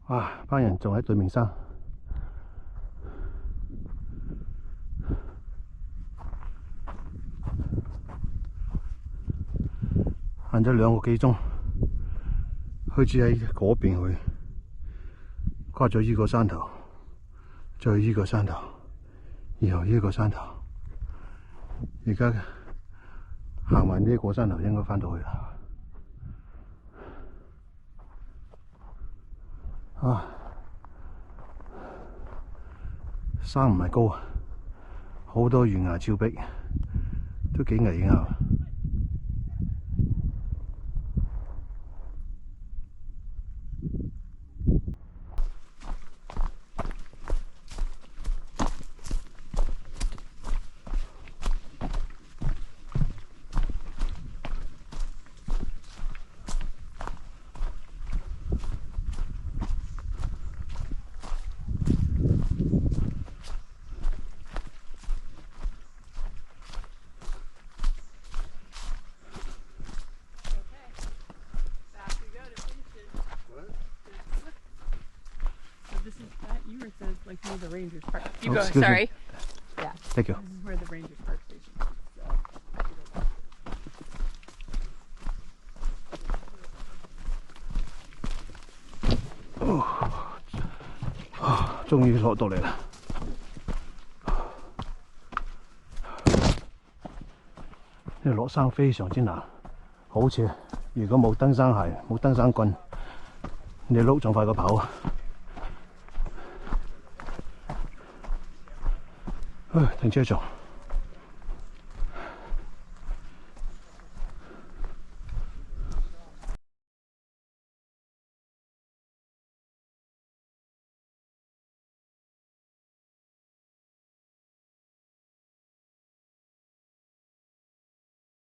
哇！班人仲喺對面山，行咗2個幾鐘，開始喺嗰邊去，跨咗依個山頭，再依個山頭，然後依個山頭，而家行埋呢個山頭應該返到去啦。啊！山唔係高啊，好多懸崖峭壁，都幾危險啊！Like near the Rangers Park. You go, sorry. Yeah. Thank you. This is where the Rangers Park station is. 終於落到嚟啦！呢度落山非常之難，好似如果冇登山鞋、冇登山棍，你碌仲快過跑啊！停車場。